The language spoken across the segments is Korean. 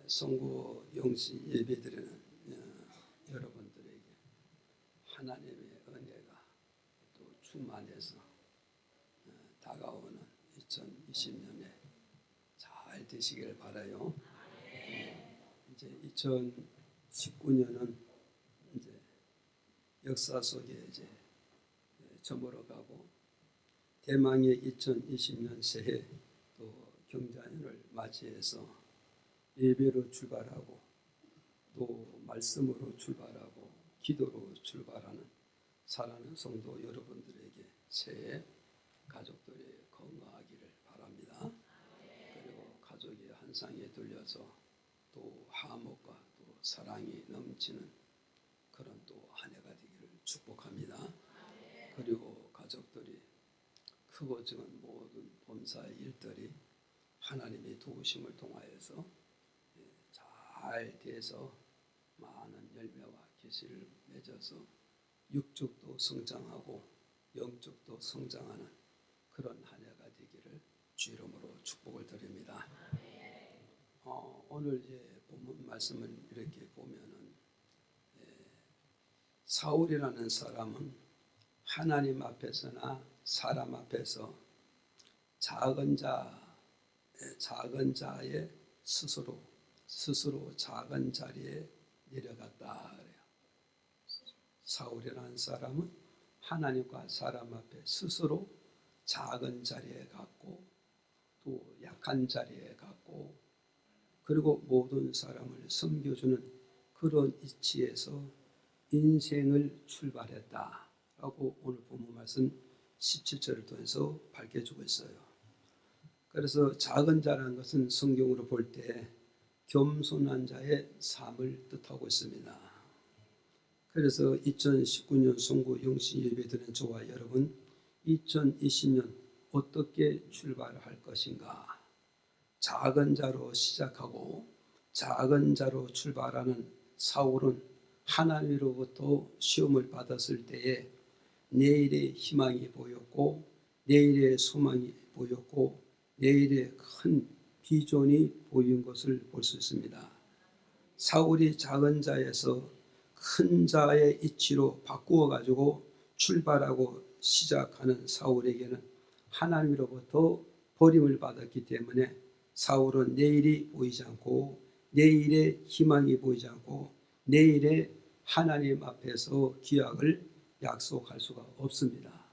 송구 영시 예배드리는 여러분들에게 하나님의 은혜가 또 충만해서 다가오는 2020년에 잘 되시길 바라요. 이제 2019년은 이제 역사 속에 이제 저물어가고 대망의 2020년 새해 또 경자년을 맞이해서 예배로 출발하고 또 말씀으로 출발하고 기도로 출발하는 사랑하는 성도 여러분들에게 새해 가족들이 건강하기를 바랍니다. 그리고 가족이 한 상에 들려서 또 화목과 또 사랑이 넘치는 그런 또 한 해가 되기를 축복합니다. 그리고 가족들이 크고 작은 모든 범사의 일들이 하나님의 도우심을 통하여서 잘 돼서 많은 열매와 계시를 맺어서 육적도 성장하고 영적도 성장하는 그런 한 해가 되기를 주 이름으로 축복을 드립니다. 오늘 이제 본문 말씀을 이렇게 보면은 사울이라는 사람은 하나님 앞에서나 사람 앞에서 작은 자의 스스로 작은 자리에 내려갔다 그래요. 사울이라는 사람은 하나님과 사람 앞에 스스로 작은 자리에 갔고 또 약한 자리에 갔고 그리고 모든 사람을 섬겨주는 그런 이치에서 인생을 출발했다라고 오늘 본문 말씀 17절을 통해서 밝혀주고 있어요. 그래서 작은 자라는 것은 성경으로 볼 때 겸손한 자의 삶을 뜻하고 있습니다. 그래서 2019년 송구 영시 예배드리는 저와 여러분 2020년 어떻게 출발할 것인가? 작은 자로 시작하고 작은 자로 출발하는 사울은 하나님으로부터 시험을 받았을 때에 내일의 희망이 보였고 내일의 소망이 보였고 내일의 큰 비전이 보인 것을 볼 수 있습니다. 사울이 작은 자에서 큰 자의 이치로 바꾸어 가지고 출발하고 시작하는 사울에게는 하나님으로부터 버림을 받았기 때문에 사울은 내일이 보이지 않고 내일의 희망이 보이지 않고 내일의 하나님 앞에서 기약을 약속할 수가 없습니다.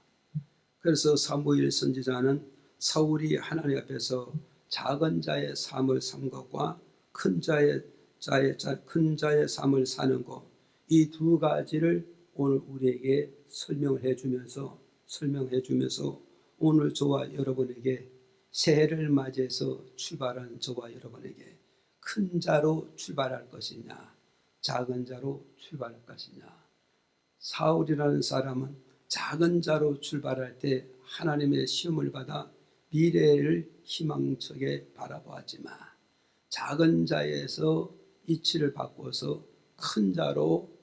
그래서 사무엘 선지자는 사울이 하나님 앞에서 작은 자의 삶을 산 것과 큰 자의 삶을 사는 것, 이 두 가지를 오늘 우리에게 설명해 주면서 오늘 저와 여러분에게 새해를 맞이해서 출발한 저와 여러분에게 큰 자로 출발할 것이냐 작은 자로 출발할 것이냐. 사울이라는 사람은 작은 자로 출발할 때 하나님의 시험을 받아 미래를 희망차게 바라보았지만 작은 자에서 이치를 바꿔서 큰 자로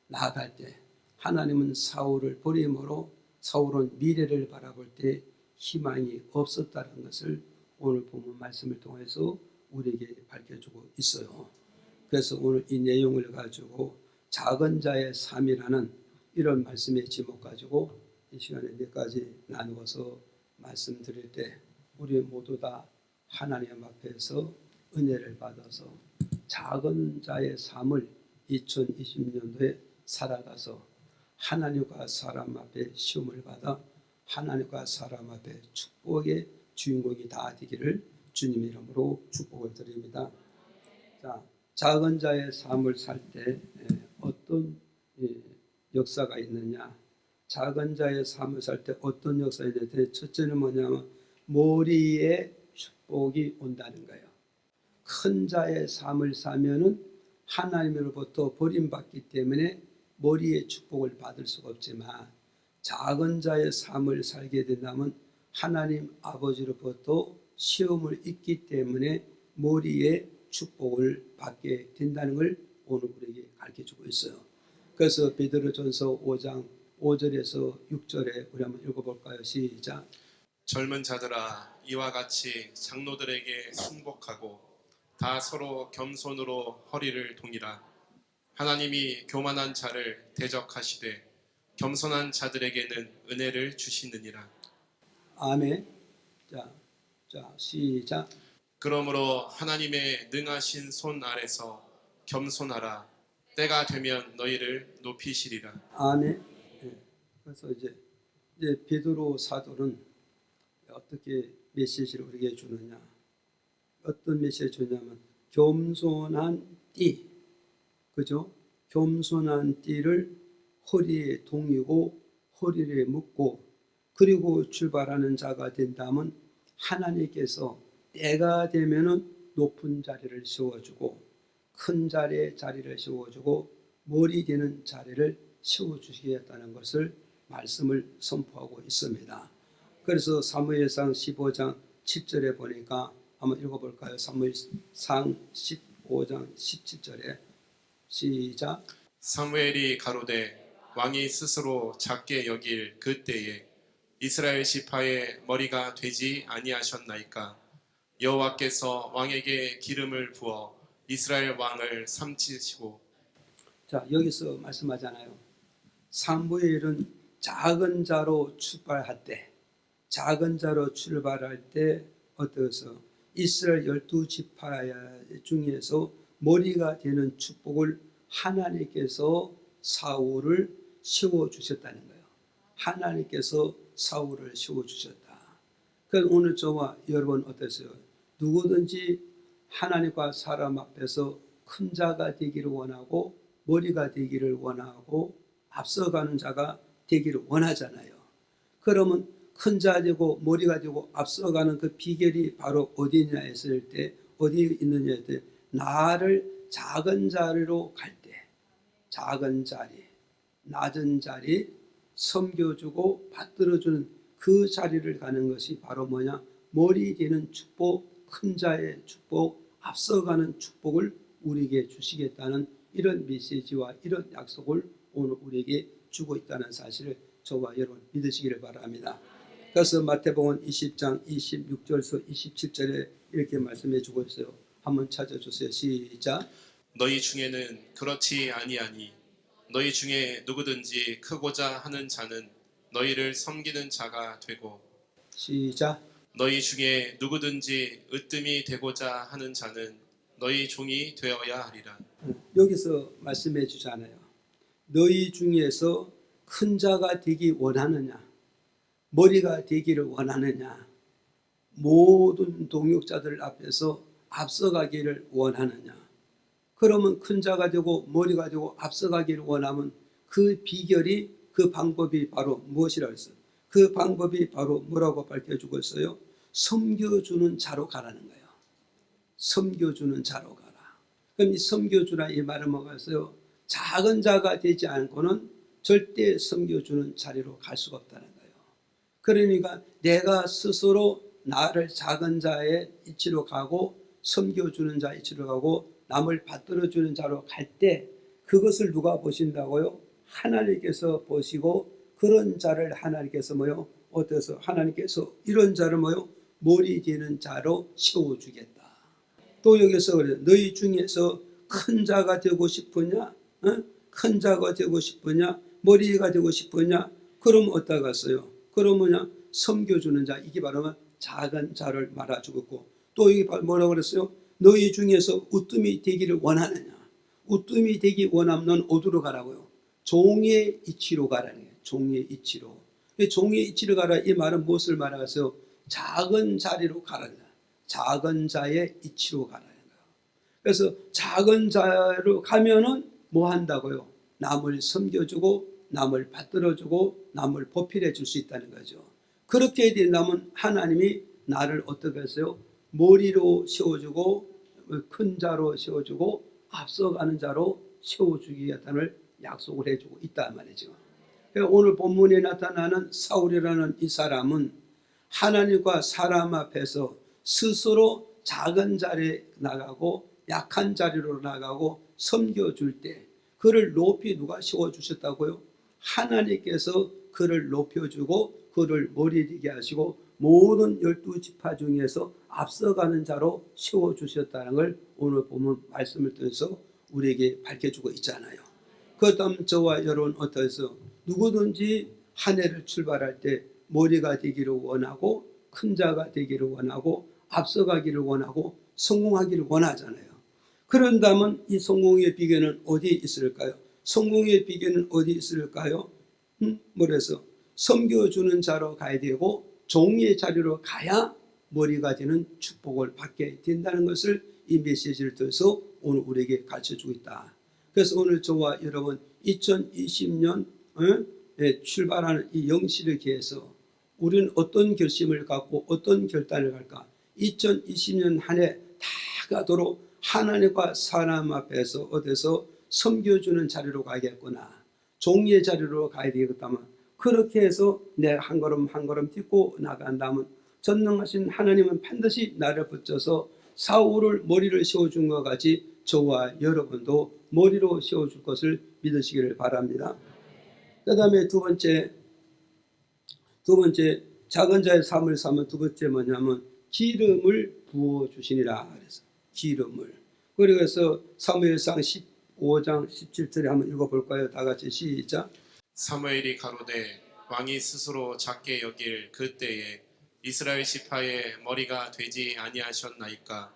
나아갈 때 하나님은 사울을 버림으로 사울은 미래를 바라볼 때 희망이 없었다는 것을 오늘 본문 말씀을 통해서 우리에게 밝혀주고 있어요. 그래서 오늘 이 내용을 가지고 작은 자의 삶이라는 이런 말씀의 제목 가지고 이 시간에 몇 가지 나누어서 말씀드릴 때 우리 모두 다 하나님 앞에서 은혜를 받아서 작은 자의 삶을 2020년도에 살아가서 하나님과 사람 앞에 시험을 받아 하나님과 사람 앞에 축복의 주인공이 다 되기를 주님 이름으로 축복을 드립니다. 자, 작은 자의 삶을 살 때 어떤 역사가 있느냐? 작은 자의 삶을 살 때 어떤 역사가 있느냐? 첫째는 뭐냐면 머리에 축복이 온다는 거예요. 큰 자의 삶을 살면은 하나님으로부터 버림받기 때문에 머리에 축복을 받을 수가 없지만 작은 자의 삶을 살게 된다면 하나님 아버지로부터 시험을 잊기 때문에 머리에 축복을 받게 된다는 걸 오늘 우리에게 가르쳐주고 있어요. 그래서 베드로전서 5장 5절에서 6절에 우리 한번 읽어볼까요? 시작. 젊은 자들아 이와 같이 장로들에게 순복하고 다 서로 겸손으로 허리를 동이라. 하나님이 교만한 자를 대적하시되 겸손한 자들에게는 은혜를 주시느니라. 아멘. 자, 시작. 그러므로 하나님의 능하신 손 아래서 겸손하라. 때가 되면 너희를 높이시리라. 아멘. 예. 그래서 이제 베드로 사도는 어떻게 메시지를 우리에게 주느냐? 어떤 메시지를 주냐면 겸손한 띠, 그죠? 겸손한 띠를 허리에 동이고 허리에 묶고 그리고 출발하는 자가 된다면 하나님께서 때가 되면은 높은 자리를 세워주고 큰 자리를 세워주고 머리 되는 자리를 세워주시겠다는 것을 말씀을 선포하고 있습니다. 그래서 사무엘상 15장 10절에 보니까 한번 읽어볼까요? 사무엘상 15장 17절에 시작. 사무엘이 가로되 왕이 스스로 작게 여길 그때에 이스라엘 지파의 머리가 되지 아니하셨나이까. 여호와께서 왕에게 기름을 부어 이스라엘 왕을 삼치시고. 자, 여기서 말씀하잖아요. 사무엘은 작은 자로 출발할 때 어떠서 이스라엘 12지파 중에서 머리가 되는 축복을 하나님께서 사울을 세워주셨다는 거예요. 하나님께서 사울을 세워주셨다. 그럼 오늘 저와 여러분 어떠세요? 누구든지 하나님과 사람 앞에서 큰 자가 되기를 원하고 머리가 되기를 원하고 앞서가는 자가 되기를 원하잖아요. 그러면 큰 자 되고 머리가 되고 앞서가는 그 비결이 바로 어디 있냐 했을 때 어디 있느냐 했을 때 나를 작은 자리로 갈 때 작은 자리, 낮은 자리 섬겨주고 받들어주는 그 자리를 가는 것이 바로 뭐냐? 머리 되는 축복, 큰 자의 축복, 앞서가는 축복을 우리에게 주시겠다는 이런 메시지와 이런 약속을 오늘 우리에게 주고 있다는 사실을 저와 여러분 믿으시기를 바랍니다. 그래서 마태복음 20장 26절에서 27절에 이렇게 말씀해 주고 있어요. 한번 찾아주세요. 시작. 너희 중에는 그렇지 아니하니 너희 중에 누구든지 크고자 하는 자는 너희를 섬기는 자가 되고 시작. 너희 중에 누구든지 으뜸이 되고자 하는 자는 너희 종이 되어야 하리라. 여기서 말씀해 주잖아요. 너희 중에서 큰 자가 되기 원하느냐? 머리가 되기를 원하느냐? 모든 동역자들 앞에서 앞서가기를 원하느냐? 그러면 큰 자가 되고 머리가 되고 앞서가기를 원하면 그 비결이 그 방법이 바로 무엇이라고 했어요? 그 방법이 바로 뭐라고 밝혀주고 있어요? 섬겨주는 자로 가라는 거예요. 섬겨주는 자로 가라. 그럼 이 섬겨주라 이 말은 뭐가 있어요? 작은 자가 되지 않고는 절대 섬겨주는 자리로 갈 수가 없다는 거예요. 그러니까 내가 스스로 나를 작은 자의 이치로 가고 섬겨주는 자 이치로 가고 남을 받들어주는 자로 갈 때 그것을 누가 보신다고요? 하나님께서 보시고 그런 자를 하나님께서 뭐요? 어때서 하나님께서 이런 자를 뭐요? 머리 되는 자로 세워주겠다. 또 여기서 그래요. 너희 중에서 큰 자가 되고 싶으냐? 큰 자가 되고 싶으냐? 머리가 되고 싶으냐? 그럼 어디다 갔어요? 그럼 뭐냐? 섬겨주는 자. 이게 바로 작은 자를 말해주고 있고 또 이게 뭐라고 그랬어요? 너희 중에서 우뜸이 되기를 원하느냐? 우뜸이 되기 원하면 넌 어디로 가라고요? 종의 이치로 가라는 거예요. 종의 이치로. 종의 이치로 가라 이 말은 무엇을 말하겠어요? 작은 자리로 가라는 거예요. 작은 자의 이치로 가라는 거예요. 그래서 작은 자로 가면은 뭐 한다고요? 남을 섬겨주고 남을 받들어주고 남을 보필해 줄 수 있다는 거죠. 그렇게 된다면 하나님이 나를 어떻게 했어요? 머리로 세워주고 큰 자로 세워주고 앞서가는 자로 세워주겠다는 약속을 해주고 있단 말이죠. 오늘 본문에 나타나는 사울이라는 이 사람은 하나님과 사람 앞에서 스스로 작은 자리에 나가고 약한 자리로 나가고 섬겨줄 때 그를 높이 누가 세워주셨다고요? 하나님께서 그를 높여주고 그를 머리 되게 하시고 모든 12지파 중에서 앞서가는 자로 세워주셨다는 걸 오늘 보면 말씀을 통해서 우리에게 밝혀주고 있잖아요. 그렇다면 저와 여러분 어떠해서 누구든지 한 해를 출발할 때 머리가 되기를 원하고 큰 자가 되기를 원하고 앞서가기를 원하고 성공하기를 원하잖아요. 그런다면 이 성공의 비결은 어디에 있을까요? 성공의 비결은 어디 있을까요? 뭐래서 섬겨주는 자로 가야 되고 종의 자리로 가야 머리가 되는 축복을 받게 된다는 것을 이 메시지를 통해서 오늘 우리에게 가르쳐주고 있다. 그래서 오늘 저와 여러분 2020년 출발하는 이 영시를 기해서 우리는 어떤 결심을 갖고 어떤 결단을 할까? 2020년 한 해 다 가도록 하나님과 사람 앞에서 어디서 섬겨주는 자리로 가겠구나. 종의 자리로 가야 되겠다면 그렇게 해서 내가 한 걸음 한 걸음 딛고 나간다면 전능하신 하나님은 반드시 나를 붙여서 사울을 머리를 세워준 것 같이 저와 여러분도 머리로 세워줄 것을 믿으시기를 바랍니다. 그 다음에 두 번째 작은 자의 삶을 사면 두 번째 뭐냐면 기름을 부어주시니라. 그래서 기름을. 그래서 사무엘상 15장 17절에 한번 읽어볼까요? 다 같이 시작. 사무엘이 가로되 왕이 스스로 작게 여길 그때에 이스라엘 지파의 머리가 되지 아니하셨나이까.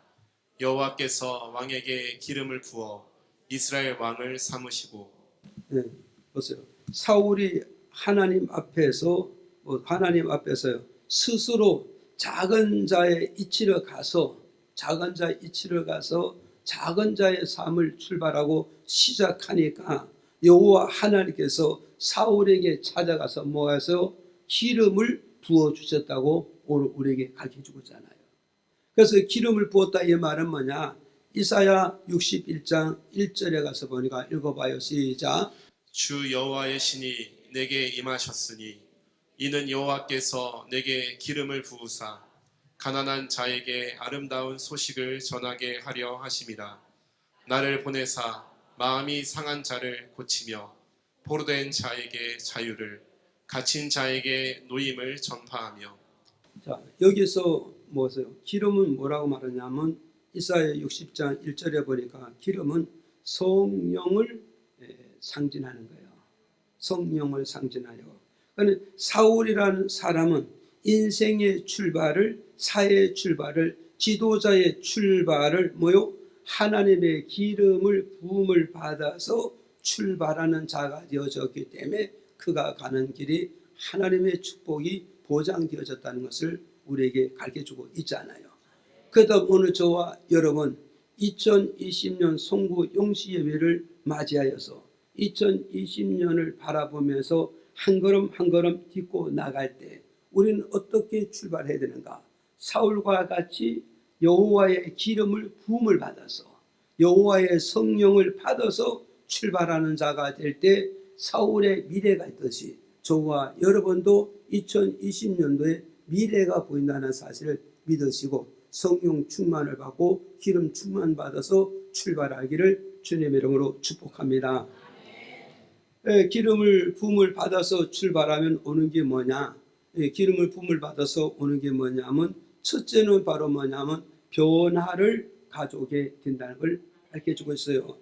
여호와께서 왕에게 기름을 부어 이스라엘 왕을 삼으시고. 네, 보세요. 사울이 하나님 앞에서요 스스로 작은 자의 이치로 가서 작은 자의 삶을 출발하고 시작하니까 여호와 하나님께서 사울에게 찾아가서 모아서 기름을 부어 주셨다고 오늘 우리에게 가르쳐 주고 있잖아요. 그래서 기름을 부었다 이 말은 뭐냐? 이사야 61장 1절에 가서 보니까 읽어봐요. 시작. 주 여호와의 신이 내게 임하셨으니 이는 여호와께서 내게 기름을 부으사 가난한 자에게 아름다운 소식을 전하게 하려 하심이라. 나를 보내사 마음이 상한 자를 고치며 포로된 자에게 자유를, 갇힌 자에게 노임을 전파하며. 자, 여기서 뭐세요? 기름은 뭐라고 말하냐면 이사야 60장 1절에 보니까 기름은 성령을 상징하는 거예요. 성령을 상징하여. 그러니까 사울이라는 사람은 인생의 출발을, 사회의 출발을, 지도자의 출발을 하나님의 기름을 부음을 받아서 출발하는 자가 되어졌기 때문에 그가 가는 길이 하나님의 축복이 보장되어졌다는 것을 우리에게 가르쳐주고 있잖아요. 그러다 오늘 저와 여러분 2020년 송구 용시예배를 맞이하여서 2020년을 바라보면서 한 걸음 한 걸음 딛고 나갈 때 우리는 어떻게 출발해야 되는가? 사울과 같이 여호와의 기름을 부음을 받아서 여호와의 성령을 받아서 출발하는 자가 될 때 사울의 미래가 있듯이 저와 여러분도 2020년도에 미래가 보인다는 사실을 믿으시고 성령 충만을 받고 기름 충만 받아서 출발하기를 주님의 이름으로 축복합니다. 기름을 부음을 받아서 출발하면 오는 게 뭐냐? 기름을 부음을 받아서 오는 게 뭐냐면 첫째는 바로 뭐냐면 변화를 가져오게 된다는 걸 밝혀주고 있어요.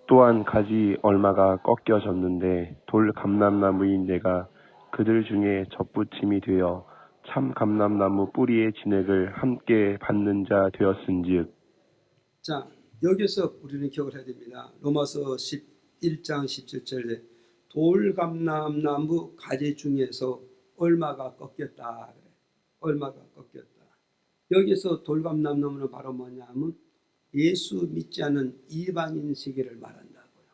또한 가지 얼마가 꺾여졌는데 돌 감람나무인 내가 그들 중에 접붙임이 되어 참 감람나무 뿌리의 진액을 함께 받는 자 되었은즉. 자, 여기서 우리는 기억을 해야 됩니다. 로마서 11장 17절에 돌감람나무 가지 중에서 얼마가 꺾였다. 그래. 얼마가 꺾였다. 여기서 돌감람나무는 바로 뭐냐면 예수 믿지 않는 이방인 세계를 말한다고요.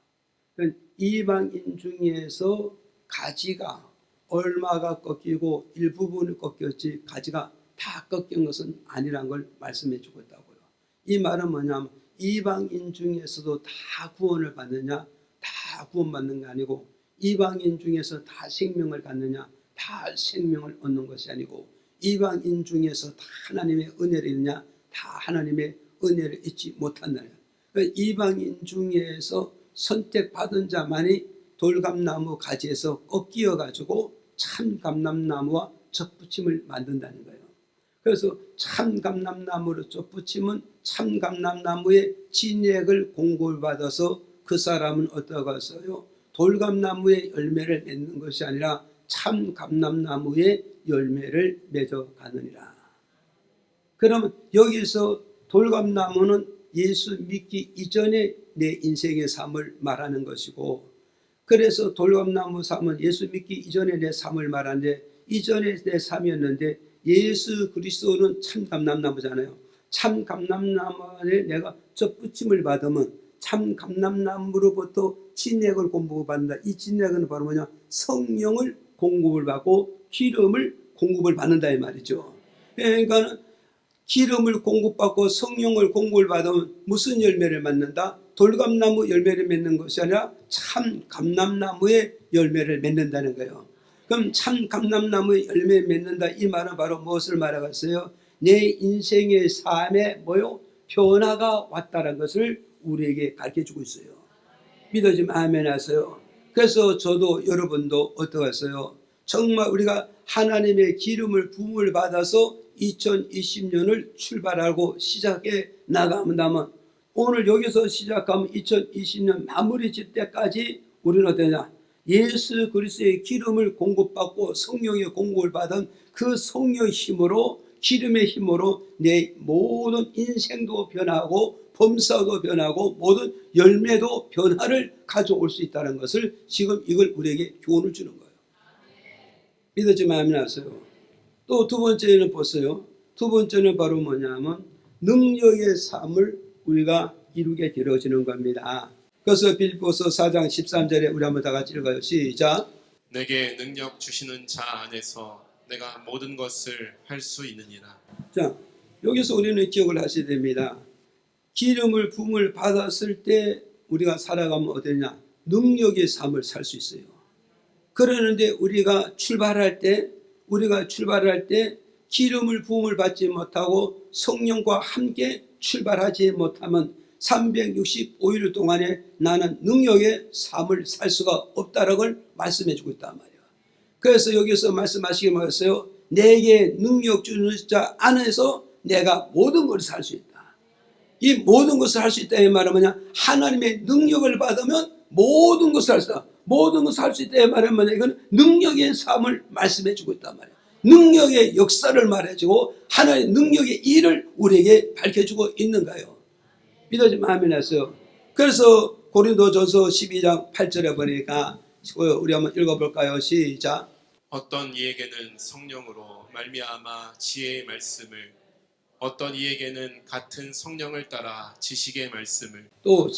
그러니까 이방인 중에서 가지가 얼마가 꺾이고 일부분이 꺾였지 가지가 다 꺾인 것은 아니란 걸 말씀해 주고 있다고요. 이 말은 뭐냐면 이방인 중에서도 다 구원을 받느냐? 다 구원받는 게 아니고 이방인 중에서 다 생명을 갖느냐? 다 생명을 얻는 것이 아니고 이방인 중에서 다 하나님의 은혜를 잊느냐? 다 하나님의 은혜를 잊지 못한다는 거예요. 그러니까 이방인 중에서 선택받은 자만이 돌감나무 가지에서 꺾여 가지고 참감람나무와 접붙임을 만든다는 거예요. 그래서 참감람나무로 접붙임은 참감람나무의 진액을 공급을 받아서 그 사람은 어떠겠어요? 돌감나무의 열매를 맺는 것이 아니라 참감람나무의 열매를 맺어가느니라. 그러면 여기서 돌감나무는 예수 믿기 이전에 내 인생의 삶을 말하는 것이고, 그래서 돌감나무 삶은 예수 믿기 이전에 내 삶을 말하는데, 이전에 내 삶이었는데 예수 그리스도는 참감람나무잖아요. 참감람나무에 내가 접붙임을 받으면 참감람나무로부터 진액을 공급받는다. 이 진액은 바로 뭐냐? 성령을 공급을 받고 기름을 공급을 받는다 이 말이죠. 그러니까 기름을 공급받고 성령을 공급을 받으면 무슨 열매를 맺는다? 돌감나무 열매를 맺는 것이 아니라 참감람나무의 열매를 맺는다는 거예요. 그럼 참감람나무의 열매를 맺는다 이 말은 바로 무엇을 말하겠어요? 내 인생의 삶에 뭐요? 변화가 왔다는 것을 우리에게 가르쳐주고 있어요. 믿어지면 아멘 하세요. 그래서 저도 여러분도 어떠겠어요? 정말 우리가 하나님의 기름을 부음을 받아서 2020년을 출발하고 시작해 나가면 오늘 여기서 시작하면 2020년 마무리 질 때까지 우리는 어떠냐? 예수 그리스도의 기름을 공급받고 성령의 공급을 받은 그 성령의 힘으로, 기름의 힘으로 내 모든 인생도 변하고 범사도 변하고 모든 열매도 변화를 가져올 수 있다는 것을 지금 이걸 우리에게 교훈을 주는 거예요. 믿어지면 아멘 하세요. 또 두 번째는 보세요. 두 번째는 바로 뭐냐면 능력의 삶을 우리가 이루게 되어지는 겁니다. 그래서 빌립보서 4장 13절에 우리 한번 다 같이 읽어요. 시작. 내게 능력 주시는 자 안에서 내가 모든 것을 할 수 있느니라. 자, 여기서 우리는 기억을 하셔야 됩니다. 기름을 부음을 받았을 때 우리가 살아가면 어떠냐? 능력의 삶을 살 수 있어요. 그러는데 우리가 출발할 때 기름을 부음을 받지 못하고 성령과 함께 출발하지 못하면 365일 동안에 나는 능력의 삶을 살 수가 없다는 걸 말씀해 주고 있단 말이에요. 그래서 여기서 말씀하시기 뭐였어요? 내게 능력 주는 자 안에서 내가 모든 것을 살 수 있다. 이 모든 것을 할 수 있다 이 말은 뭐냐? 하나님의 능력을 받으면 모든 것을 할 수 있다. 모든 것을 할 수 있다 이 말은 뭐냐? 이건 능력의 삶을 말씀해 주고 있단 말이에요. 능력의 역사를 말해주고 하나님의 능력의 일을 우리에게 밝혀주고 있는 거예요. 믿어지면 아멘 하세요. 그래서 고린도전서 12장 8절에 보니까 우리 한번 읽어볼까요? 시작. 어떤 이에게는 성령으로 말미암아 지혜의 말씀을, 어떤 이에게는 같은 성령을 따라 지식의 말씀을, 또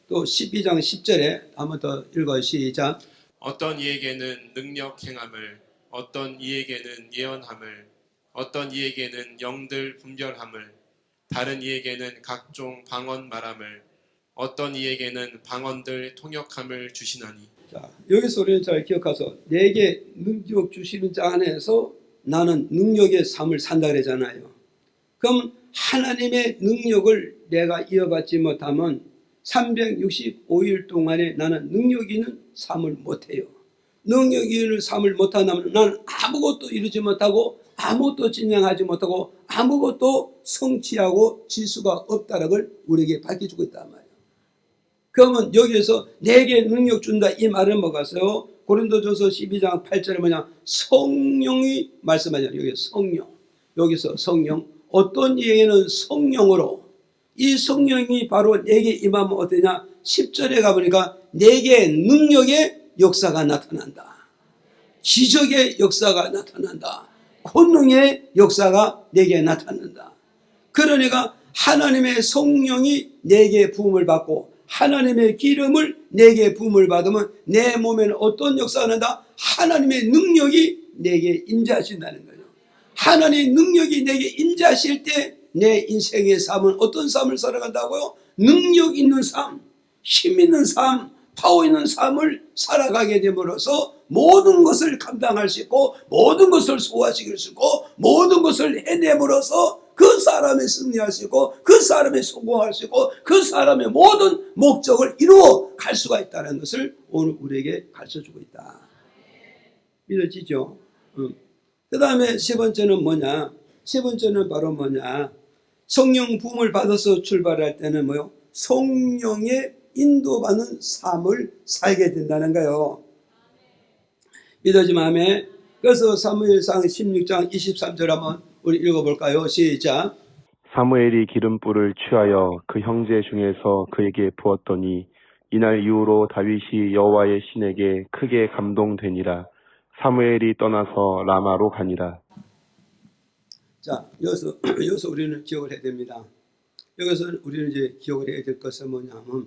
12장 10절에 한번 더 읽어요. 시작. 어떤 이에게는 능력 행함을, 어떤 이에게는 예언함을, 어떤 이에게는 영들 분별함을, 다른 이에게는 각종 방언 말함을, 어떤 이에게는 방언들 통역함을 주시나니. 자, 여기서 우리는 잘 기억하소. 내게 능력 주시는 자 안에서 나는 능력의 삶을 산다 그러잖아요. 그럼 하나님의 능력을 내가 이어받지 못하면 365일 동안에 나는 능력 있는 삶을 못해요. 능력 있는 삶을 못한다면 나는 아무것도 이루지 못하고 아무것도 진행하지 못하고 아무것도 성취하고 질 수가 없다는 걸 우리에게 밝혀주고 있단 말이에요. 그러면 여기에서 내게 능력 준다 이 말은 뭐겠어요? 고린도전서 12장 8절에 뭐냐? 성령이 말씀하잖아요. 여기 성령. 여기서 성령. 어떤 이에게는 성령으로, 이 성령이 바로 내게 임하면 어떠냐? 10절에 가보니까 내게 능력의 역사가 나타난다. 기적의 역사가 나타난다. 권능의 역사가 내게 나타난다. 그러니까 하나님의 성령이 내게 부음을 받고 하나님의 기름을 내게 부음을 받으면 내 몸에는 어떤 역사가 난다? 하나님의 능력이 내게 임재하신다는 거예요. 하나님의 능력이 내게 임재하실 때 내 인생의 삶은 어떤 삶을 살아간다고요? 능력 있는 삶, 힘 있는 삶, 파워 있는 삶을 살아가게 됨으로써 모든 것을 감당할 수 있고 모든 것을 소화시킬 수 있고 모든 것을 해냄으로써 그 사람이 승리할 수 있고 그 사람이 성공할 수 있고 그 사람의 모든 목적을 이루어 갈 수가 있다는 것을 오늘 우리에게 가르쳐주고 있다. 믿어지죠? 그 다음에 세 번째는 뭐냐? 세 번째는 바로 뭐냐? 성령 부음을 받아서 출발할 때는 뭐요? 성령의 인도받는 삶을 살게 된다는 거예요. 믿어지면 아멘. 그래서 사무엘상 16장 23절 한번 우리 읽어볼까요? 시작. 사무엘이 기름불을 취하여 그 형제 중에서 그에게 부었더니 이날 이후로 다윗이 여호와의 신에게 크게 감동되니라. 사무엘이 떠나서 라마로 가니라. 자, 여기서 우리는 기억을 해야 됩니다. 여기서 우리는 이제 기억을 해야 될 것은 뭐냐면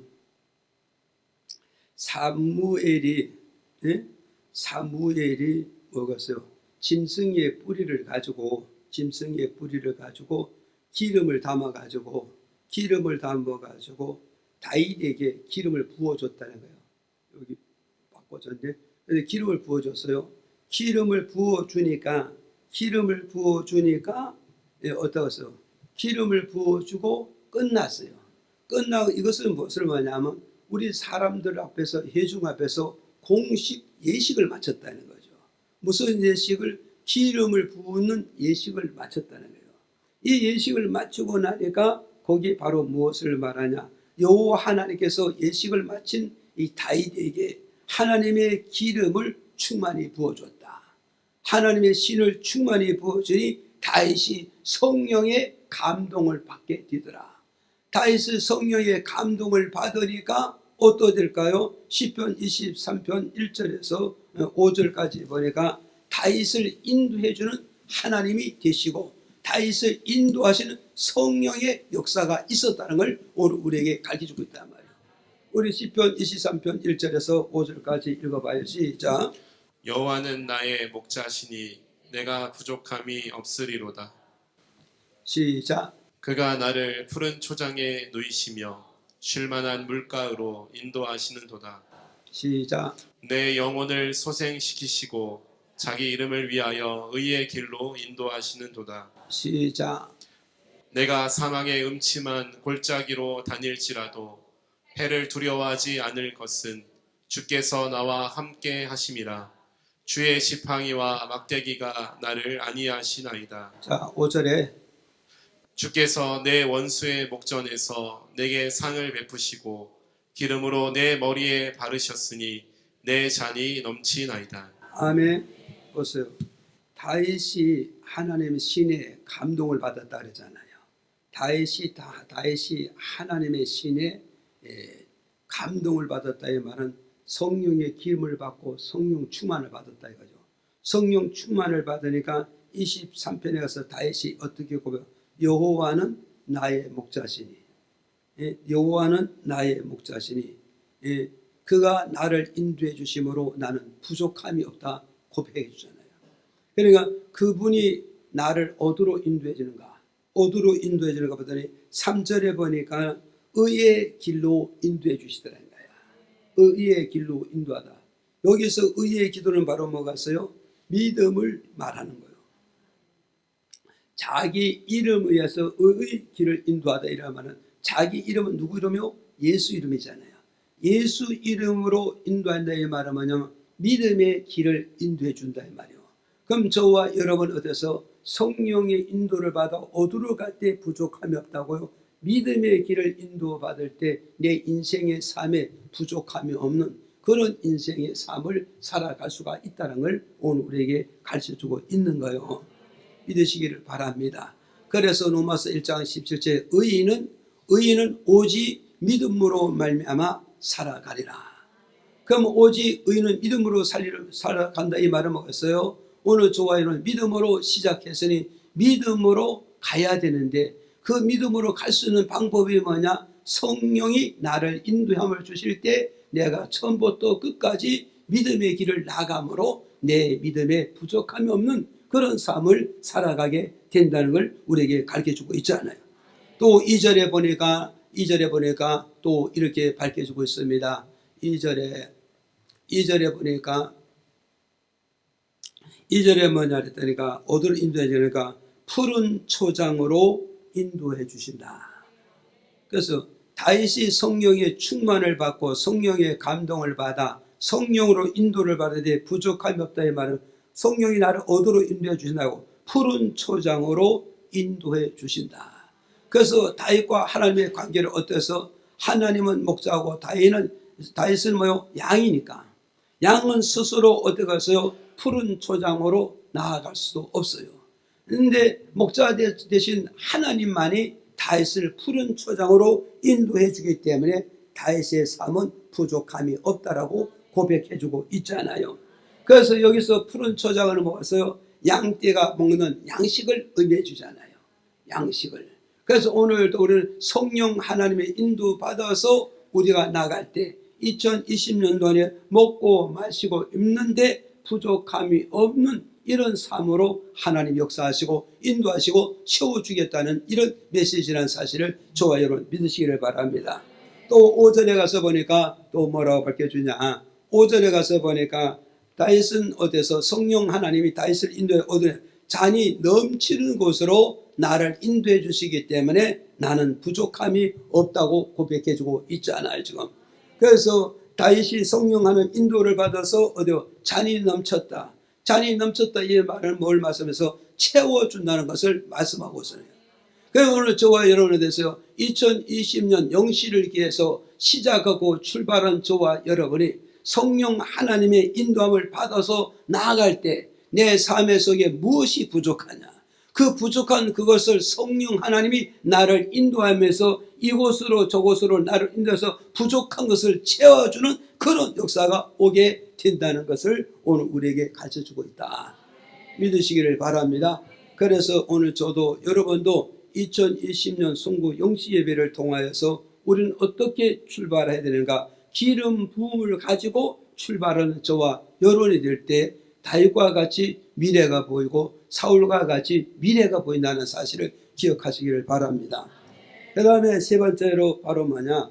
사무엘이 뭐겠어요? 짐승의 뿌리를 가지고 기름을 담아가지고 다윗에게 기름을 부어줬다는 거예요. 여기 바꿔줬는데 기름을 부어줬어요. 기름을 부어주니까 어떠겠어요? 기름을 부어주고 끝났어요. 끝나고 이것은 무엇을 말하냐면 우리 사람들 앞에서 회중 앞에서 공식 예식을 마쳤다는 거죠. 무슨 예식을? 기름을 부는 예식을 마쳤다는 거예요. 이 예식을 마치고 나니까 거기 바로 무엇을 말하냐? 여호와 하나님께서 예식을 마친 이 다윗에게 하나님의 기름을 충만히 부어줬다. 하나님의 신을 충만히 부어주니 다윗이 성령의 감동을 받게 되더라. 다윗이 성령의 감동을 받으니까 어떠될까요? 시편 23편 1절에서 5절까지 보니까 다윗을 인도해주는 하나님이 되시고 다윗을 인도하시는 성령의 역사가 있었다는 걸 오늘 우리에게 가르쳐주고 있단 말이에요. 우리 시편 23편 1절에서 5절까지 읽어봐요. 시작. 여호와는 나의 목자시니 내가 부족함이 없으리로다. 시작. 그가 나를 푸른 초장에 누이시며 쉴만한 물가로 인도하시는도다. 시작. 내 영혼을 소생시키시고 자기 이름을 위하여 의의 길로 인도하시는도다. 시작. 내가 사망의 음침한 골짜기로 다닐지라도 해를 두려워하지 않을 것은 주께서 나와 함께 하심이라. 주의 지팡이와 막대기가 나를 안위하시나이다. 자, 5절에 주께서 내 원수의 목전에서 내게 상을 베푸시고 기름으로 내 머리에 바르셨으니 내 잔이 넘치나이다. 아멘. 보세요. 다윗이 하나님의 신의 감동을 받았다 그러잖아요. 다윗이 하나님의 신의 감동을 받았다 이 말은 성령의 기름을 받고 성령 충만을 받았다 이거죠. 성령 충만을 받으니까 23편에 가서 다윗이 어떻게 고백해요? 여호와는 나의 목자시니, 여호와는 나의 목자시니, 그가 나를 인도해 주심으로 나는 부족함이 없다 고백해 주잖아요. 그러니까 그분이 나를 어디로 인도해 주는가? 어디로 인도해 주는가 보더니 3절에 보니까 의의 길로 인도해 주시더라는 거야. 의의 길로 인도하다. 여기서 의의 기도는 바로 뭐겠어요? 믿음을 말하는 거예요. 자기 이름에 의해서 의의 길을 인도하다 이러면은 자기 이름은 누구 이름이요? 예수 이름이잖아요. 예수 이름으로 인도한다 이 말은 뭐냐면 믿음의 길을 인도해 준다 이 말이에요. 그럼 저와 여러분 어디서 성령의 인도를 받아 어디로 갈 때 부족함이 없다고요? 믿음의 길을 인도받을 때 내 인생의 삶에 부족함이 없는 그런 인생의 삶을 살아갈 수가 있다는 걸 오늘 우리에게 가르쳐주고 있는 거예요. 믿으시기를 바랍니다. 그래서 로마서 1장 17절 의인은 오직 믿음으로 말미암아 살아가리라. 그럼 오직 의인은 믿음으로 살아간다 이 말은 뭐겠어요? 오늘 저와 여러분 믿음으로 시작했으니 믿음으로 가야 되는데 그 믿음으로 갈 수 있는 방법이 뭐냐? 성령이 나를 인도함을 주실 때 내가 처음부터 끝까지 믿음의 길을 나감으로 내 믿음에 부족함이 없는 그런 삶을 살아가게 된다는 걸 우리에게 가르쳐주고 있잖아요. 또 2절에 보니까 또 이렇게 밝혀주고 있습니다. 2절에 보니까 2절에 뭐냐 그랬더니까 어디로 인도해 주니까 푸른 초장으로 인도해 주신다. 그래서 다윗이 성령의 충만을 받고 성령의 감동을 받아 성령으로 인도를 받으되 부족함이 없다. 이 말은 성령이 나를 어디로 인도해 주신다고? 푸른 초장으로 인도해 주신다. 그래서 다윗과 하나님의 관계를 어때서 하나님은 목자고 다윗은 뭐요? 양이니까. 양은 스스로 어디 가서요? 푸른 초장으로 나아갈 수도 없어요. 그런데 목자 대신 하나님만이 다윗을 푸른 초장으로 인도해 주기 때문에 다윗의 삶은 부족함이 없다라고 고백해 주고 있잖아요. 그래서 여기서 푸른 초장을 먹었어요. 양떼가 먹는 양식을 의미해 주잖아요. 양식을. 그래서 오늘도 우리는 성령 하나님의 인도 받아서 우리가 나갈 때 2020년도에 먹고 마시고 입는데 부족함이 없는 이런 삶으로 하나님 역사하시고 인도하시고 채워주겠다는 이런 메시지라는 사실을 저와 여러분 믿으시기를 바랍니다. 또 5절에 가서 보니까 또 뭐라고 밝혀주냐. 5절에 가서 보니까 다윗은 어디서 성령 하나님이 다윗을 인도해 어디에 잔이 넘치는 곳으로 나를 인도해 주시기 때문에 나는 부족함이 없다고 고백해 주고 있잖아요 지금. 그래서 다윗이 성령 하나님 인도를 받아서 어디요? 잔이 넘쳤다. 잔이 넘쳤다 이 말은 뭘 말씀해서 채워준다는 것을 말씀하고 있어요. 그래서 오늘 저와 여러분에 대해서 2020년 영시를 기해서 시작하고 출발한 저와 여러분이 성령 하나님의 인도함을 받아서 나아갈 때 내 삶의 속에 무엇이 부족하냐. 그 부족한 그것을 성령 하나님이 나를 인도하면서 이곳으로 저곳으로 나를 인도해서 부족한 것을 채워주는 그런 역사가 오게 된다는 것을 오늘 우리에게 가르쳐주고 있다. 믿으시기를 바랍니다. 그래서 오늘 저도 여러분도 2020년 송구 영시 예배를 통하여서 우리는 어떻게 출발해야 되는가. 기름 부음을 가지고 출발하는 저와 여러분이 될 때 다윗과 같이 미래가 보이고 사울과 같이 미래가 보인다는 사실을 기억하시기를 바랍니다. 그 다음에 세 번째로 바로 뭐냐.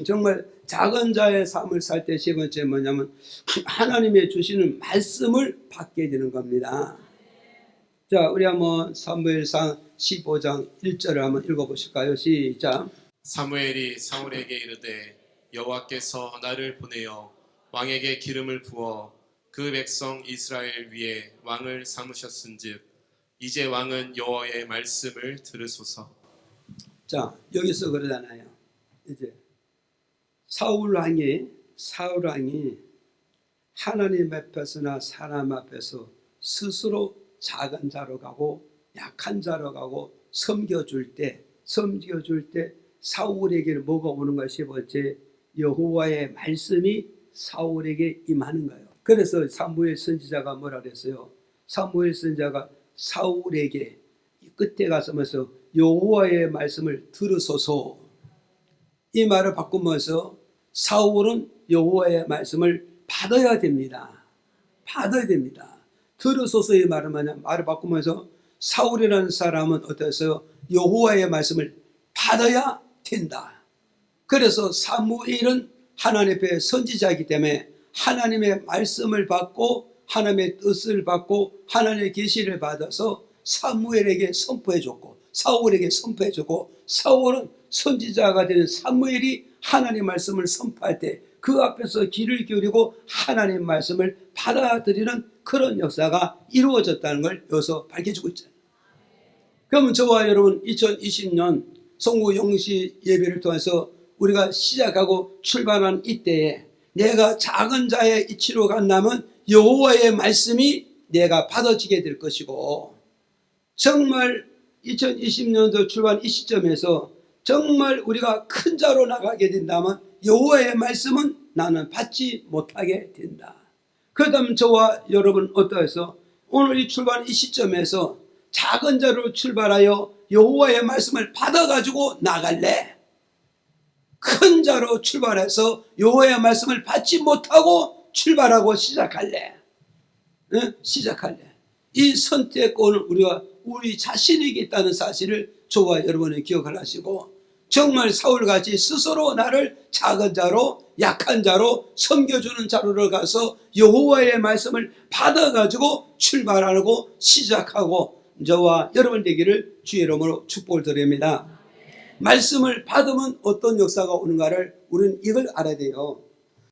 정말 작은 자의 삶을 살 때 세 번째 뭐냐면 하나님의 주시는 말씀을 받게 되는 겁니다. 자, 우리 한번 사무엘상 15장 1절을 한번 읽어보실까요? 시작. 사무엘이 사울에게 이르되 여호와께서 나를 보내어 왕에게 기름을 부어 그 백성 이스라엘 위에 왕을 삼으셨은즉 이제 왕은 여호와의 말씀을 들으소서. 자, 여기서 그러잖아요. 이제 사울 왕이 하나님 앞에서나 사람 앞에서 스스로 작은 자로 가고 약한 자로 가고 섬겨줄 때 사울에게 뭐가 오는 것이 번째 여호와의 말씀이 사울에게 임하는 거예요. 그래서 사무엘 선지자가 뭐라 그랬어요? 사무엘 선지자가 사울에게 끝에 가서 면서 여호와의 말씀을 들으소서 이 말을 바꾸면서 사울은 여호와의 말씀을 받아야 됩니다. 받아야 됩니다. 들으소서의 말은 뭐냐? 말을 바꾸면서 사울이라는 사람은 어땠어요? 여호와의 말씀을 받아야 된다. 그래서 사무엘은 하나님 앞에 선지자이기 때문에 하나님의 말씀을 받고 하나님의 뜻을 받고 하나님의 계시를 받아서 사무엘에게 선포해줬고 사울에게 선포해주고 사울은 선지자가 되는 사무엘이 하나님 말씀을 선포할 때 그 앞에서 귀를 기울이고 하나님 말씀을 받아들이는 그런 역사가 이루어졌다는 걸 여기서 밝혀주고 있잖아요. 그러면 저와 여러분 2020년 송구 영시 예배를 통해서 우리가 시작하고 출발한 이때에 내가 작은 자의 이치로 간다면 여호와의 말씀이 내가 받아지게 될 것이고 정말 2020년도 출발 이 시점에서 정말 우리가 큰 자로 나가게 된다면 여호와의 말씀은 나는 받지 못하게 된다. 그렇다면 저와 여러분 어떠해서 오늘 이 출발 이 시점에서 작은 자로 출발하여 여호와의 말씀을 받아가지고 나갈래? 큰 자로 출발해서 여호와의 말씀을 받지 못하고 출발하고 시작할래? 응? 시작할래? 이 선택권은 우리 자신에게 있다는 사실을 저와 여러분이 기억을 하시고 정말 사울같이 스스로 나를 작은 자로 약한 자로 섬겨주는 자로를 가서 여호와의 말씀을 받아가지고 출발하고 시작하고 저와 여러분 되기를 주의 이름으로 축복을 드립니다. 말씀을 받으면 어떤 역사가 오는가를 우리는 이걸 알아야 돼요.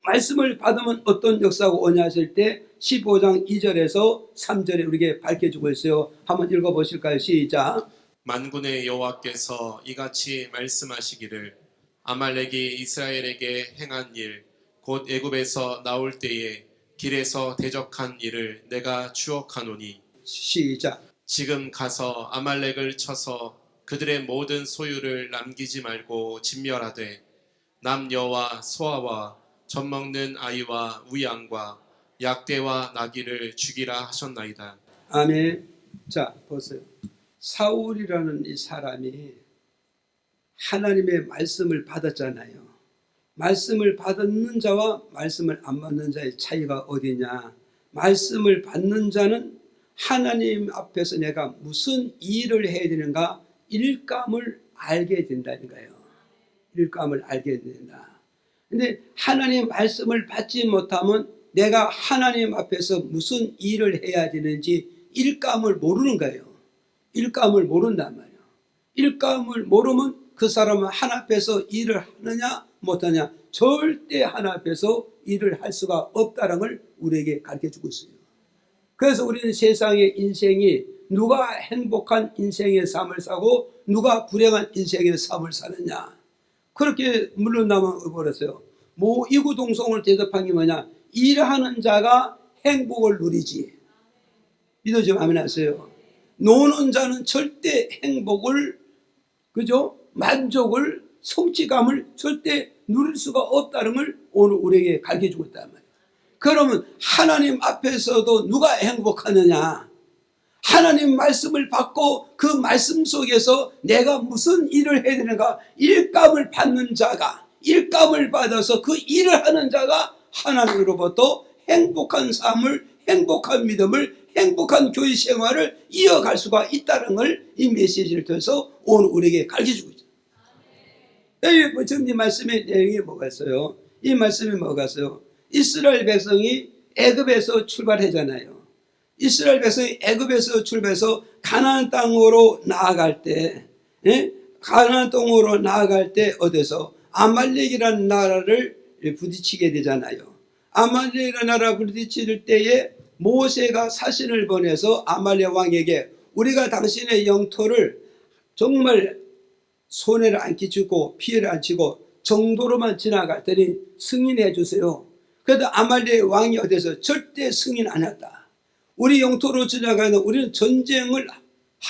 말씀을 받으면 어떤 역사가 오냐 하실 때 15장 2절에서 3절에 우리에게 밝혀주고 있어요. 한번 읽어보실까요? 시작. 만군의 여호와께서 이같이 말씀하시기를 아말렉이 이스라엘에게 행한 일 곧 애굽에서 나올 때에 길에서 대적한 일을 내가 추억하노니 시작. 지금 가서 아말렉을 쳐서 그들의 모든 소유를 남기지 말고 진멸하되 남녀와 소아와 젖먹는 아이와 우양과 약대와 나귀를 죽이라 하셨나이다. 아멘. 자, 보세요. 사울이라는 이 사람이 하나님의 말씀을 받았잖아요. 말씀을 받는 자와 말씀을 안 받는 자의 차이가 어디냐? 말씀을 받는 자는 하나님 앞에서 내가 무슨 일을 해야 되는가 일감을 알게 된다는 거예요. 일감을 알게 된다. 근데 하나님 말씀을 받지 못하면 내가 하나님 앞에서 무슨 일을 해야 되는지 일감을 모르는 거예요. 일감을 모른단 말이에요. 일감을 모르면 그 사람은 하나님 앞에서 일을 하느냐 못하냐 절대 하나님 앞에서 일을 할 수가 없다는 걸 우리에게 가르쳐주고 있어요. 그래서 우리는 세상의 인생이 누가 행복한 인생의 삶을 사고 누가 불행한 인생의 삶을 사느냐 그렇게 물러나만 버렸어요. 이구동성을 대접한 게 뭐냐? 일하는 자가 행복을 누리지. 믿어지면 아멘 하세요. 노는 자는 절대 행복을, 그죠? 만족을, 성취감을 절대 누릴 수가 없다는 걸 오늘 우리에게 가르쳐주고 있단 말이에요. 그러면 하나님 앞에서도 누가 행복하느냐? 하나님 말씀을 받고 그 말씀 속에서 내가 무슨 일을 해야 되는가? 일감을 받는 자가, 일감을 받아서 그 일을 하는 자가 하나님으로부터 행복한 삶을, 행복한 믿음을, 행복한 교회 생활을 이어갈 수가 있다는 걸 이 메시지를 통해서 오늘 우리에게 가르쳐주고 있어요. 지금 이 말씀의 내용이 뭐가 있어요? 이 말씀이 뭐가 있어요? 이스라엘 백성이 애굽에서 출발하잖아요. 이스라엘 백성이 애굽에서 출발해서 가나안 땅으로 나아갈 때, 가나안 땅으로 나아갈 때 어디서 아말렉이라는 나라를 부딪히게 되잖아요. 아말렉이라는 나라 부딪힐 때에 모세가 사신을 보내서 아말렉 왕에게 우리가 당신의 영토를 정말 손해를 안 끼치고 피해를 안 치고 정도로만 지나갈 테니 승인해 주세요. 그래도 아말렉 왕이 어디서 절대 승인 안 했다. 우리 영토로 지나가는 우리는 전쟁을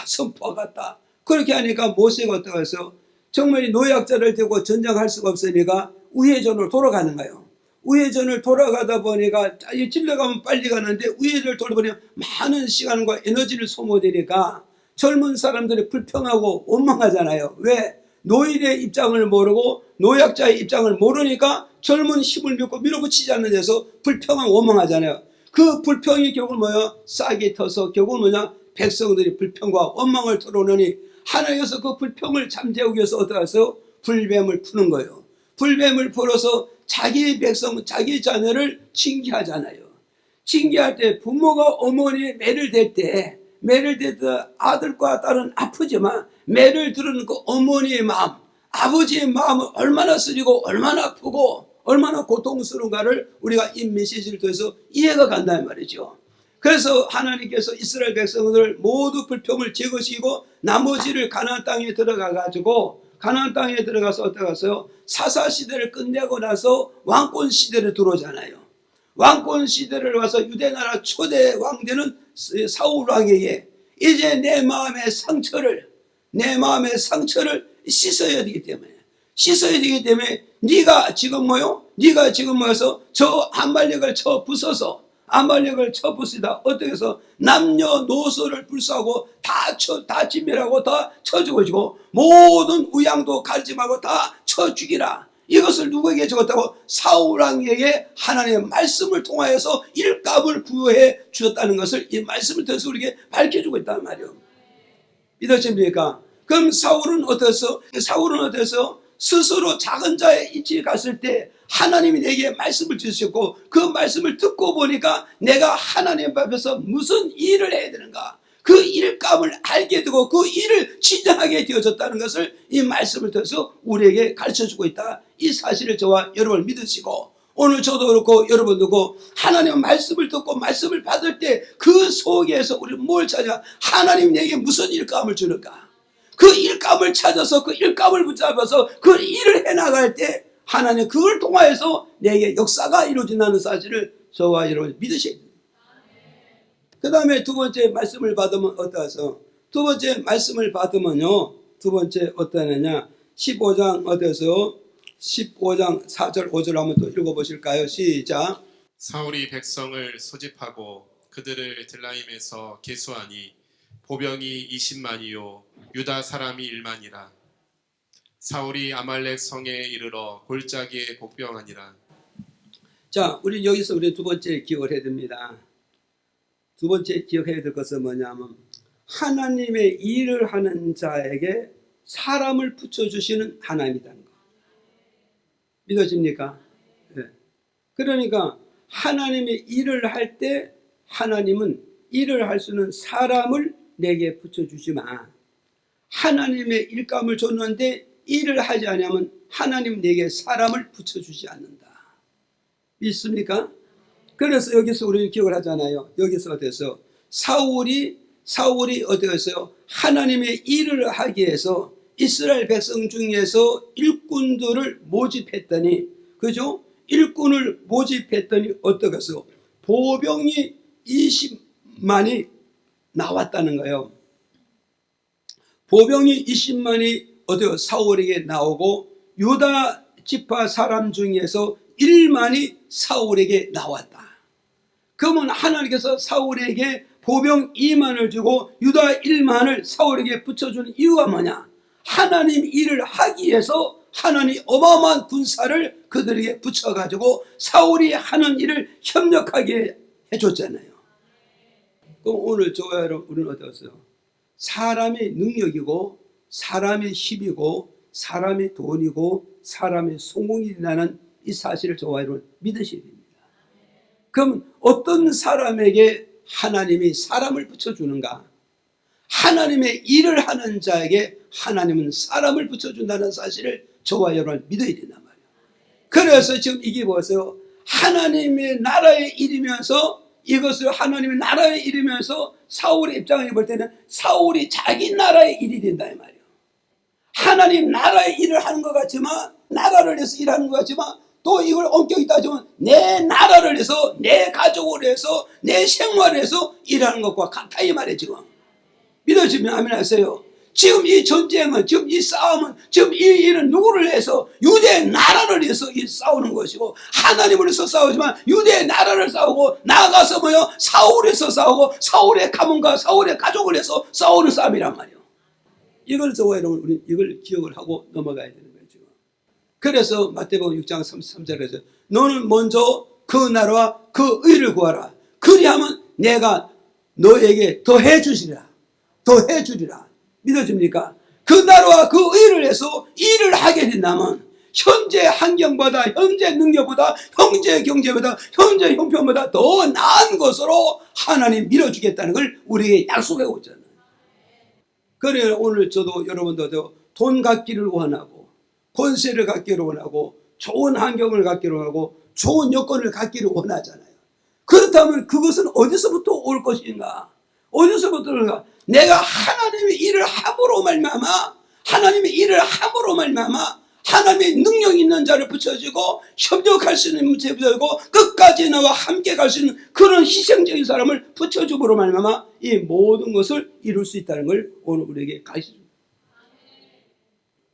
선포하겠다. 그렇게 하니까 모세가 어떻게 해서 정말 노약자를 대고 전쟁할 수가 없으니까 우회전으로 돌아가는 거예요. 우회전을 돌아가다 보니까 질러가면 빨리 가는데 우회전을 돌아보니 많은 시간과 에너지를 소모되니까 젊은 사람들이 불평하고 원망하잖아요. 왜? 노인의 입장을 모르고 노약자의 입장을 모르니까 젊은 힘을 믿고 밀어붙이지 않는 데서 불평하고 원망하잖아요. 그 불평이 결국은 뭐야? 싹이 터서 결국은 뭐냐? 백성들이 불평과 원망을 털어오느니 하나님께서 그 불평을 잠재우기 위해서 어떻게 하세요? 불뱀을 푸는 거예요. 불뱀을 풀어서 자기 백성, 자기 자녀를 징계하잖아요. 징계할 때 부모가 어머니의 매를 댈 때 아들과 딸은 아프지만 매를 들은 그 어머니의 마음, 아버지의 마음은 얼마나 쓰리고 얼마나 아프고 얼마나 고통스러운가를 우리가 이 메시지를 통해서 이해가 간다는 말이죠. 그래서 하나님께서 이스라엘 백성들 모두 불평을 제거시키고 나머지를 가나안 땅에 들어가가지고 가나안 땅에 들어가서 어떻게 갔어요? 사사 시대를 끝내고 나서 왕권 시대를 들어오잖아요. 왕권 시대를 와서 유대 나라 초대 왕되는 사울 왕에게 이제 내 마음의 상처를 씻어야 되기 때문에 네가 지금 모여서 저 아말렉을 쳐 부숴서 어떻게 해서 남녀노소를 불사하고 다 진멸하고 다 쳐 죽어지고 모든 우양도 가리지 말고 다 쳐 죽이라. 이것을 누구에게 적었다고? 사울 왕에게 하나님의 말씀을 통하여서 일감을 부여해 주셨다는 것을 이 말씀을 통해서 우리에게 밝혀주고 있단 말이에요. 믿으십니까? 그럼 사울은 어땠어? 스스로 작은 자의 위치에 갔을 때 하나님이 내게 말씀을 주셨고 그 말씀을 듣고 보니까 내가 하나님 앞에서 무슨 일을 해야 되는가? 그 일감을 알게 되고 그 일을 진정하게 되어졌다는 것을 이 말씀을 통해서 우리에게 가르쳐주고 있다. 이 사실을 저와 여러분 믿으시고 오늘 저도 그렇고 여러분도 그렇고 하나님의 말씀을 듣고 말씀을 받을 때 그 속에서 우리는 뭘 찾아? 하나님 내게 무슨 일감을 주는가? 그 일감을 찾아서 그 일감을 붙잡아서 그 일을 해나갈 때 하나님 그걸 통하여서 내게 역사가 이루어진다는 사실을 저와 여러분 믿으셔야 됩니다. 그 다음에 두 번째 말씀을 받으면 어떠해서? 두 번째 말씀을 받으면요, 두 번째 어떠느냐? 15장 어디서 15장 4절 5절 한번 또 읽어보실까요? 시작. 사울이 백성을 소집하고 그들을 들라임에서 계수하니 보병이 20만이요 유다 사람이 1만이라. 사울이 아말렉 성에 이르러 골짜기에 복병하니라. 자, 우리 여기서 우리 두 번째 기억을 해야 됩니다. 두 번째 기억해야 될 것은 뭐냐면 하나님의 일을 하는 자에게 사람을 붙여주시는 하나님이라는 거. 믿어집니까? 네. 그러니까 하나님의 일을 할 때 하나님은 일을 할 수 있는 사람을 내게 붙여주지만 하나님의 일감을 줬는데 일을 하지 않으면 하나님 내게 사람을 붙여주지 않는다. 믿습니까? 그래서 여기서 우리는 기억을 하잖아요. 여기서 어디서 사울이 어디서 하나님의 일을 하기 위해서 이스라엘 백성 중에서 일꾼들을 모집했더니, 그죠? 일꾼을 모집했더니 어떠겠어요? 보병이 20만이 나왔다는 거예요. 보병이 20만이 어디요? 사울에게 나오고 유다 지파 사람 중에서 1만이 사울에게 나왔다. 그러면 하나님께서 사울에게 보병 2만을 주고 유다 1만을 사울에게 붙여주는 이유가 뭐냐? 하나님 일을 하기 위해서 하나님 어마어마한 군사를 그들에게 붙여가지고 사울이 하는 일을 협력하게 해줬잖아요. 그럼 오늘 저와 여러분 우리는 어떠세요? 사람의 능력이고 사람의 힘이고 사람의 돈이고 사람의 성공이라는 이 사실을 저와 여러분 믿으셔야 됩니다. 그럼 어떤 사람에게 하나님이 사람을 붙여주는가? 하나님의 일을 하는 자에게 하나님은 사람을 붙여준다는 사실을 저와 여러분 믿어야 된단 말이에요. 그래서 지금 이게 뭐였어요? 하나님의 나라의 일이면서 이것을 하나님의 나라의 일이면서 사울의 입장을 볼 때는 사울이 자기 나라의 일이 된다 이 말이에요. 하나님 나라의 일을 하는 것 같지만 나라를 위해서 일하는 것 같지만 또 이걸 엄격히 따지면 내 나라를 위해서 내 가족을 위해서 내 생활을 위해서 일하는 것과 같아 이 말이에요. 지금 믿어지면 아멘 하세요. 지금 이 전쟁은 지금 이 싸움은 지금 이 일은 누구를 위해서 유대 나라를 위해서 이 싸우는 것이고 하나님을 위해서 싸우지만 유대 나라를 싸우고 나아가서 뭐요? 사울에서 싸우고 사울의 가문과 사울의 가족을 위해서 싸우는 싸움이란 말이에요. 이걸 저와 여러분 우리 이걸 기억을 하고 넘어가야 되는 거예요. 지금. 그래서 마태복음 6장 33절에서 너는 먼저 그 나라와 그 의를 구하라. 그리하면 내가 너에게 더해 주시리라. 더해 주리라. 믿어집니까? 그 나라와 그 의를 해서 일을 하게 된다면 현재 환경보다 현재 능력보다 현재 경제보다 현재 형편보다 더 나은 것으로 하나님 밀어주겠다는 걸 우리에게 약속하고 있잖아요. 그래 오늘 저도 여러분들도 돈 갖기를 원하고 권세를 갖기를 원하고 좋은 환경을 갖기를 원하고 좋은 여건을 갖기를 원하잖아요. 그렇다면 그것은 어디서부터 올 것인가? 어디서부터 올까? 내가 하나님의 일을 함으로 말미암아 하나님의 일을 함으로 말미암아 하나님의 능력 있는 자를 붙여주고 협력할 수 있는 문제 붙여주고 끝까지 나와 함께 갈 수 있는 그런 희생적인 사람을 붙여줌으로 말미암아 이 모든 것을 이룰 수 있다는 걸 오늘 우리에게 가르쳐줍니다.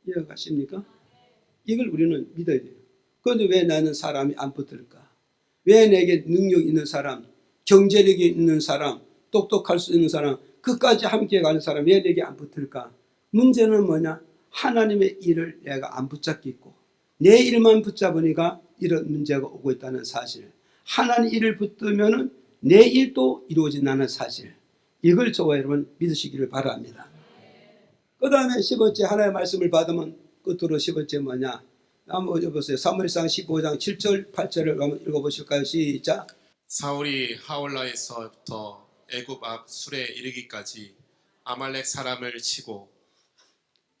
이해가십니까? 이걸 우리는 믿어야 돼요. 그런데 왜 나는 사람이 안 붙을까? 왜 내게 능력 있는 사람, 경제력이 있는 사람, 똑똑할 수 있는 사람, 끝까지 함께 가는 사람 왜 내게 안 붙을까? 문제는 뭐냐? 하나님의 일을 내가 안 붙잡겠고 내 일만 붙잡으니까 이런 문제가 오고 있다는 사실. 하나님 일을 붙들면 내 일도 이루어진다는 사실. 이걸 저와 여러분 믿으시기를 바랍니다. 그 다음에 10번째 하나님의 말씀을 받으면 끝으로 10번째 뭐냐? 한번 읽어보세요. 사무엘상 15장 7절 8절을 한번 읽어보실까요? 시작. 사울이 하올라에서부터 애굽 앞 술에 이르기까지 아말렉 사람을 치고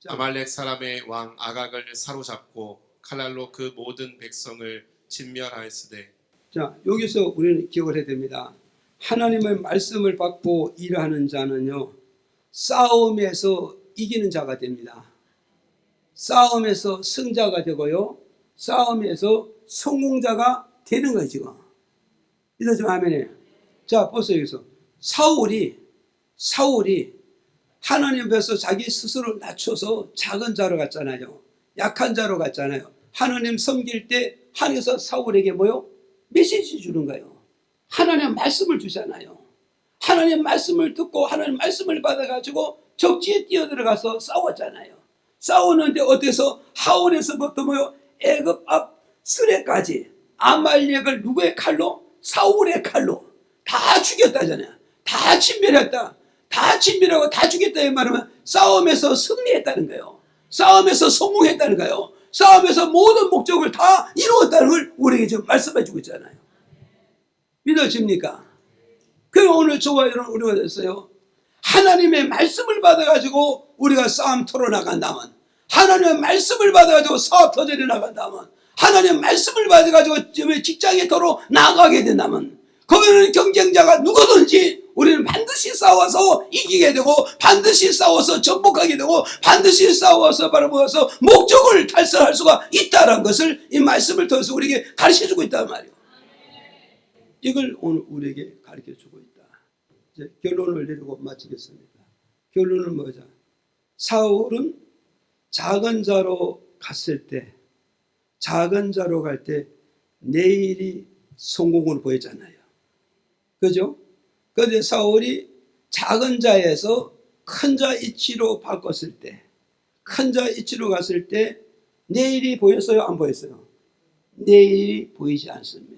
아말렉 사람의 왕 아각을 사로잡고 칼날로 그 모든 백성을 진멸하였으되 자, 여기서 우리는 기억을 해야 됩니다. 하나님의 말씀을 받고 일하는 자는요, 싸움에서 이기는 자가 됩니다. 싸움에서 승자가 되고요, 싸움에서 성공자가 되는 거예요, 지금. 믿어지면 아멘이에요. 자, 보세요, 여기서. 사울이 하나님 앞에서 자기 스스로 낮춰서 작은 자로 갔잖아요. 약한 자로 갔잖아요. 하나님 섬길 때 하나님께서 사울에게 뭐요? 메시지 주는 거예요. 하나님 말씀을 주잖아요. 하나님 말씀을 듣고 하나님 말씀을 받아가지고 적지에 뛰어들어가서 싸웠잖아요. 싸우는데 어때서 하울에서부터 뭐요? 애굽 앞 스레까지 아말렉을 누구의 칼로? 사울의 칼로 다 죽였다잖아요. 다 진멸했다. 다 진멸하고 다 죽였다 이 말하면 싸움에서 승리했다는 거예요. 싸움에서 성공했다는 거예요. 싸움에서 모든 목적을 다 이루었다는 걸 우리에게 지금 말씀해 주고 있잖아요. 믿어집니까? 그럼 오늘 저와 여러분 우리가 됐어요. 하나님의 말씀을 받아가지고 우리가 싸움 털어나간다면, 하나님의 말씀을 받아가지고 사업 터전에 나간다면, 하나님의 말씀을 받아가지고 직장에 더러 나가게 된다면, 거기는 경쟁자가 누구든지 우리는 반드시 싸워서 이기게 되고, 반드시 싸워서 정복하게 되고, 반드시 싸워서 바로 모아서 목적을 달성할 수가 있다는 것을 이 말씀을 통해서 우리에게 가르쳐주고 있단 말이에요. 이걸 오늘 우리에게 가르쳐주고 있다. 이제 결론을 내리고 마치겠습니다. 결론은 뭐죠? 사울은 작은 자로 갔을 때, 작은 자로 갈 때 내일이 성공을 보였잖아요. 그죠? 그런데 사울이 작은 자에서 큰 자 이치로 바꿨을 때, 큰 자 이치로 갔을 때 내일이 보였어요? 안 보였어요? 내일이 보이지 않습니다.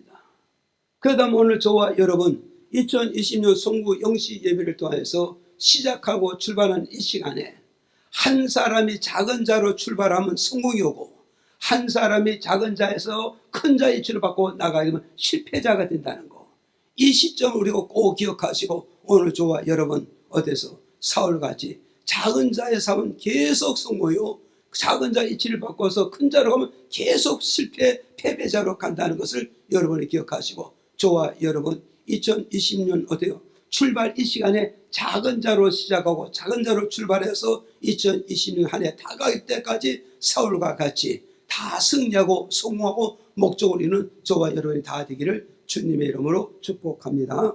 그러다 오늘 저와 여러분 2020년 송구 영시 예배를 통해서 시작하고 출발한 이 시간에 한 사람이 작은 자로 출발하면 성공이 오고, 한 사람이 작은 자에서 큰 자 이치를 받고 나가면 실패자가 된다는 거, 이 시점을 우리가 꼭 기억하시고 오늘 저와 여러분 어때서 사울같이 작은 자의 삶은 계속 성공이요, 작은 자 이치를 바꿔서 큰 자로 가면 계속 실패 패배자로 간다는 것을 여러분이 기억하시고, 저와 여러분 2020년 어때요? 출발 이 시간에 작은 자로 시작하고 작은 자로 출발해서 2020년 한 해 다가올 때까지 사울과 같이 다 승리하고 성공하고 목적을 이루는 저와 여러분이 다 되기를 주님의 이름으로 축복합니다.